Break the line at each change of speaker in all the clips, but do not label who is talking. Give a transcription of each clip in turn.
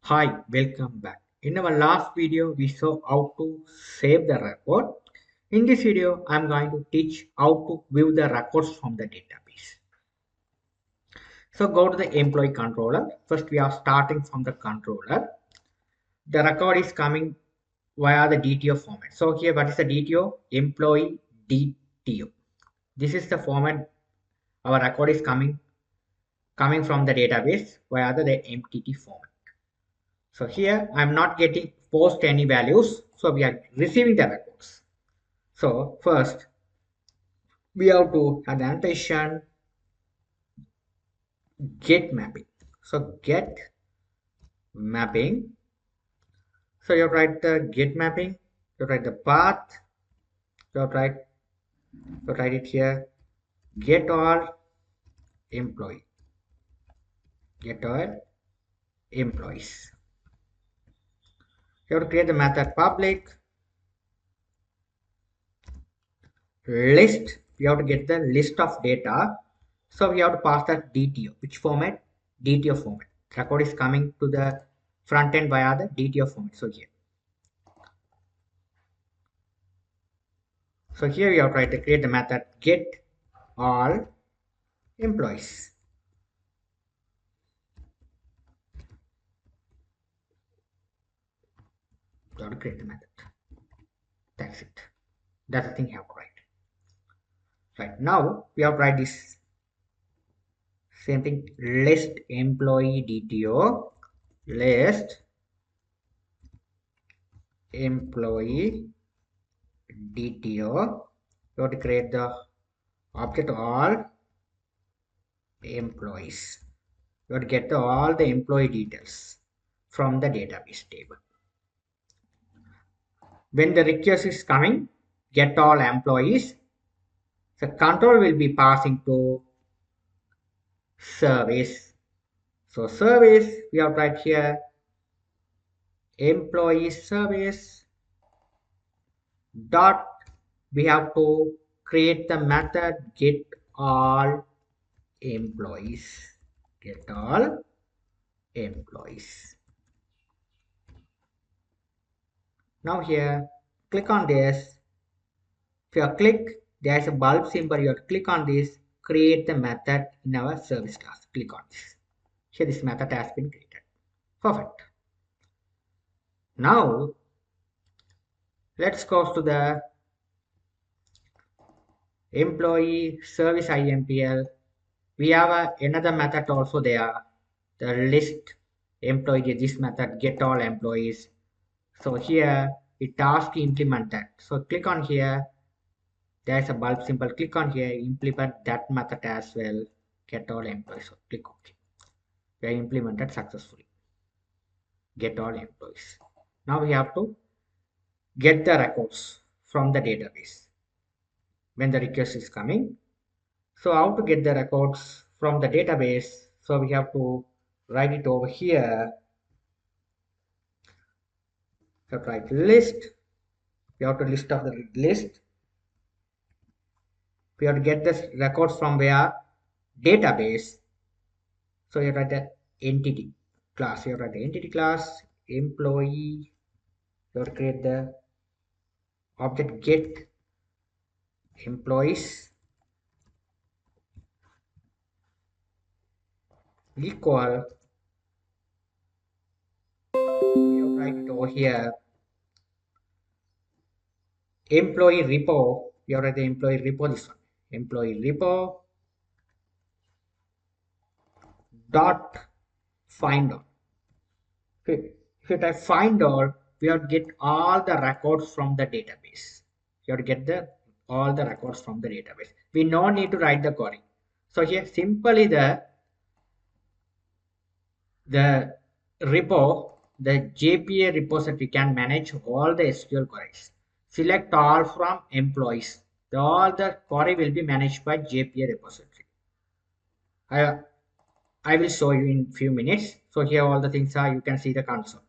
Hi, welcome back. In our last video, we saw how to save the record. In this video, I'm going to teach how to view the records from the database. So go to the employee controller. First, we are starting from the controller. The record is coming via the DTO format. So here, what is the DTO? Employee DTO. This is the format our record is coming from the database via the MTT format. So here I'm not getting post any values. So we are receiving the records. So first we have to add annotation get mapping. So get mapping. So you write the get mapping. You write the path. You write it here. Get all employee. Get all employees. You have to create the method public list. We have to get the list of data. So we have to pass that DTO. Which format? DTO format. Record is coming to the front end via the DTO format. So here we have tried to create the method get all employees. We have to create the method. That's it. That's the thing you have to write. Right now we have tried this same thing. List employee DTO. List employee DTO. You have to create the object all employees. You have to get all the employee details from the database table. When the request is coming, get all employees, the control will be passing to service. So service, we have right here, employee service dot, we have to create the method get all employees. Get all employees. Now here, click on this. If you click, there is a bulb symbol. You have to click on this, create the method in our service class. Click on this. Here this method has been created. Perfect. Now let's go to the employee service IMPL. We have another method also there. The list employee, this method get all employees. So here it asks to implement that. So click on here. There's a bulb symbol. Click on here, implement that method as well. Get all employees. So click OK. We have implemented successfully. Get all employees. Now we have to get the records from the database when the request is coming. So how to get the records from the database? So we have to write it over here. We have to write list. We have to list of the list. We have to get the records from where database. So you write the entity class. You write the entity class employee. You have to create the object get employees equal. We have to write it over here. Employee repo. We have to write the employee repo. This one. Employee repo dot find all. Okay. If you type find all, we have to get all the records from the database. You have to get all the records from the database. We no need to write the query. So here simply the repo, the JPA repository can manage all the SQL queries. Select all from employees. All the query will be managed by JPA repository. I will show you in few minutes. So here all the things are, you can see the console.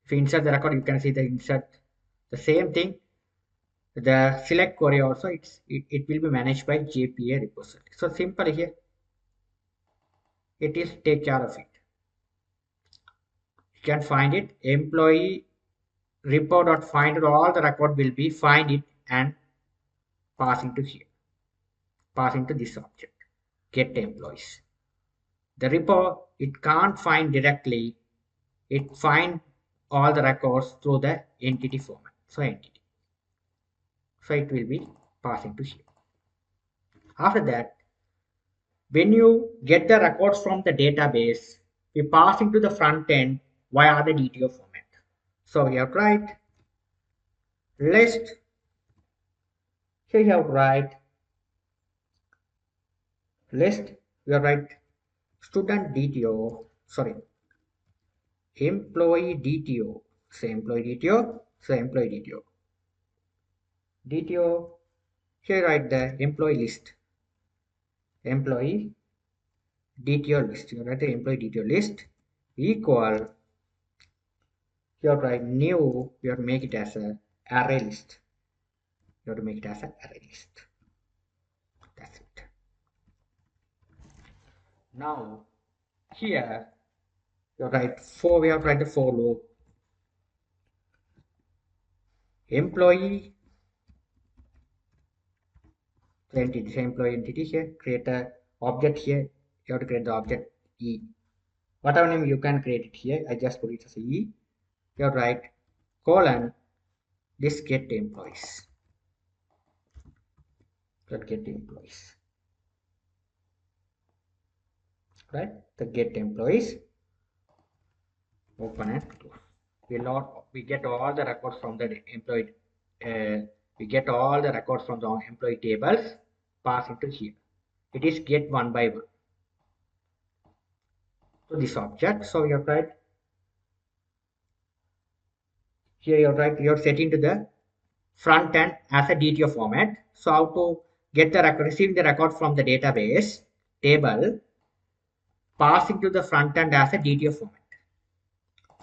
If you insert the record, you can see the insert. The same thing, the select query also, it will be managed by JPA repository. So simple here, it is take care of it. can find it. Employee report.find all the record will be find it and passing to here, passing to this object, get employees. The repo, it can't find directly, it find all the records through the entity format. So entity. So it will be passing to here. After that, when you get the records from the database, we pass into the front end via the DTO format. So we have write list. Here you have write list. We have write student DTO. Sorry, employee DTO. So employee DTO. So employee DTO. DTO. Here write the employee list. Employee DTO list. You write the employee DTO list equal. You write new. You have to make it as a array list. You have to make it as an array list. That's it. Now here you write for. We have to write the for loop. Employee entity. Employee entity here. Create a object here. You have to create the object E. Whatever name you can create it here. I just put it as E. You have to write colon this get employees. Get employees. Right? The get employees. Open and close. We get all the records from the employee. We get all the records from the employee tables. Pass into here. It is get one by one to this object. So you have write here. You write you're setting to the front end as a DTO format. So how to get the record, receiving the record from the database table, passing to the front end as a DTO format.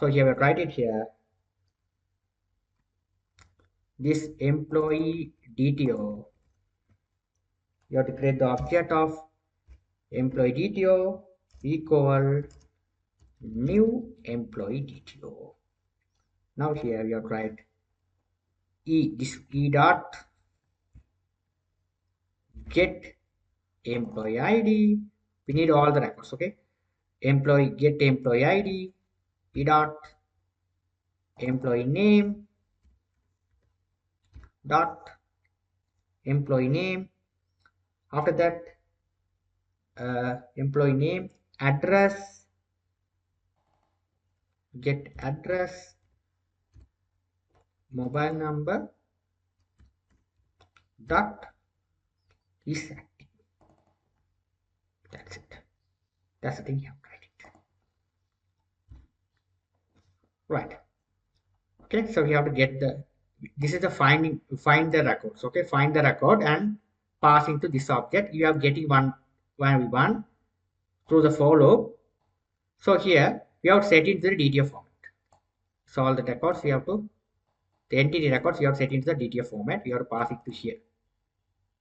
So here we write it here. This employee DTO, you have to create the object of employee DTO equal new employee DTO. Now here we have to write this E dot get employee ID. We need all the records, okay? Employee get employee ID, E dot employee name dot employee name. After that, employee name address, get address, mobile number dot is active. That's it. That's the thing you have to write it. Right. Okay, so we have to get the, this is the find the records. Okay, find the record and pass into this object. You are getting one through the for loop. So here we have set into the DTF format. So all the records we have to, the entity records we have set into the DTF format. We have to pass it to here,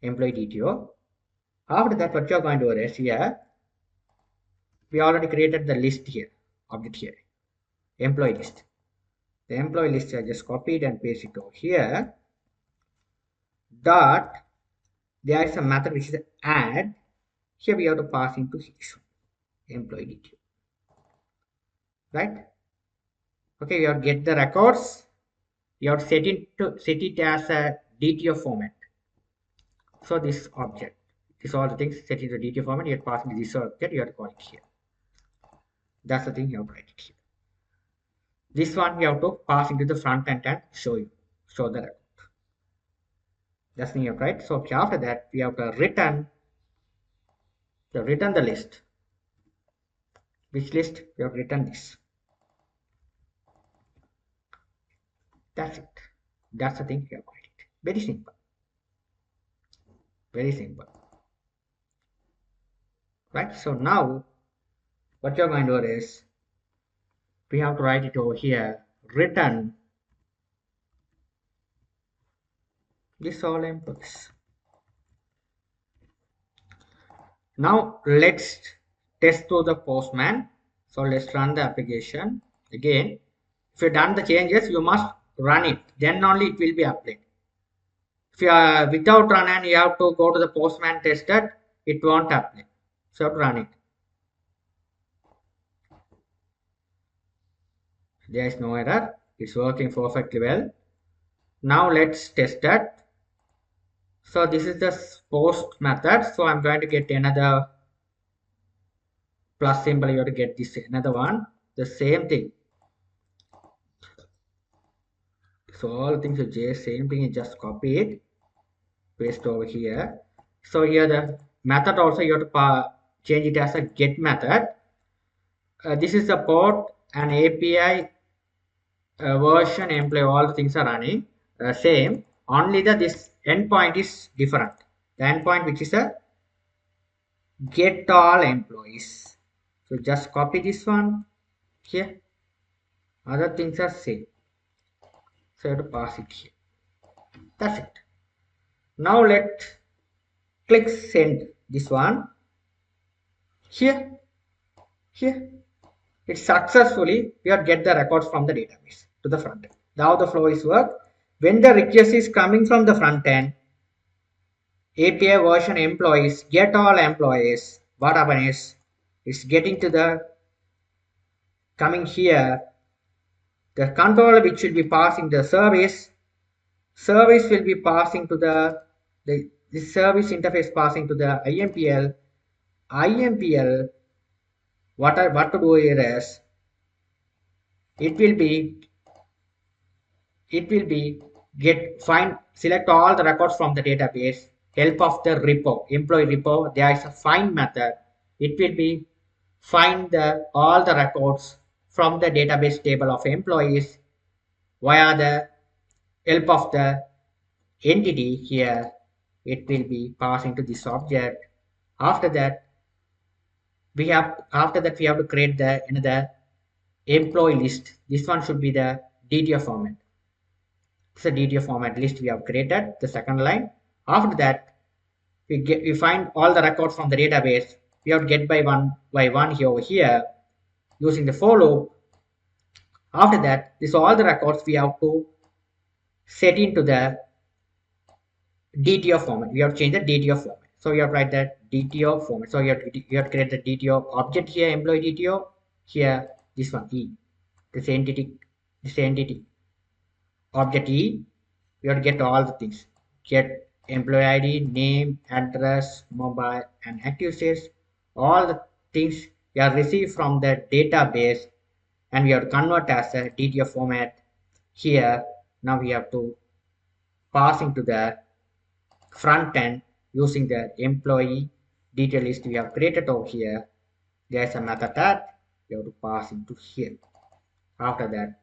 employee DTO. After that, what you are going to do is here, we already created the list here, object here, employee list. The employee list I just copied and pasted it over here. Dot, there is a method which is add. Here we have to pass into this one, employee DTO. Right? Okay, you have to get the records. You have to set it as a DTO format. So this object, this all the things set into the DTO format. You have to pass into this object. You have to call it here. That's the thing you have to write it here. This one we have to pass into the front end and show the record. That's the thing you have to write. So after that, we have to return the list. Which list? We have written this. That's it. That's the thing you have to write it. Very simple. Very simple. Right? So now, what you're going to do is, we have to write it over here, return this all employees. Now let's test through the postman. So let's run the application. Again, if you done the changes, you must run it. Then only it will be applied. If you are without run and you have to go to the postman tested, it won't apply. So run it. There is no error. It's working perfectly well. Now let's test that. So this is the post method. So I'm going to get another plus symbol. You have to get this another one. The same thing. So all things are just same thing. You just copy it, paste over here. So here the method also you have to change it as a get method. This is the port and API version employee. All the things are running same. Only the this endpoint is different. The endpoint which is a get all employees. So just copy this one here. Other things are same. So you have to pass it here. That's it. Now let's click send this one here. Here. It successfully we have get the records from the database to the front end. Now the flow is work. When the request is coming from the front end, API version employees get all employees. What happens is it's getting to the coming here. The controller which will be passing the service will be passing to the service interface passing to the IMPL. IMPL what to do here is it will be get find select all the records from the database, help of the repo employee repo. There is a find method. It will be find the all the records from the database table of employees via the help of the entity here. It will be passing to this object. After that we have to create the another employee list. This one should be the DTO format. It's a DTO format list we have created, the second line. After that, we find all the records from the database. We have to get by one here over here using the for loop. After that, this all the records we have to set into the DTO format. We have to change the DTO format. So we have to write that DTO format. So you have to create the DTO object here, employee DTO. Here, this one E. This entity object E. We have to get all the things. Get employee ID, name, address, mobile, and active status. All the things we have received from the database, and we have to convert as a DTF format. Here, now we have to pass into the front end using the employee detail list we have created over here. There's a method that we have to pass into here. After that,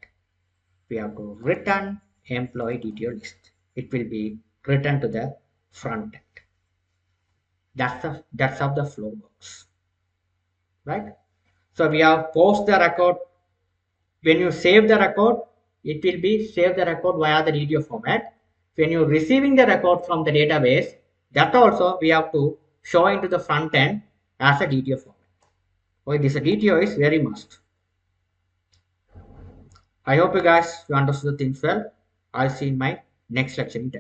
we have to return employee detail list. It will be returned to the front end. That's how the flow works, right? So we have post the record. When you save the record, it will be save the record via the DTO format. When you're receiving the record from the database, that also we have to show into the front end as a DTO format. Okay, this DTO is very must. I hope you guys understood the things well. I'll see you in my next lecture in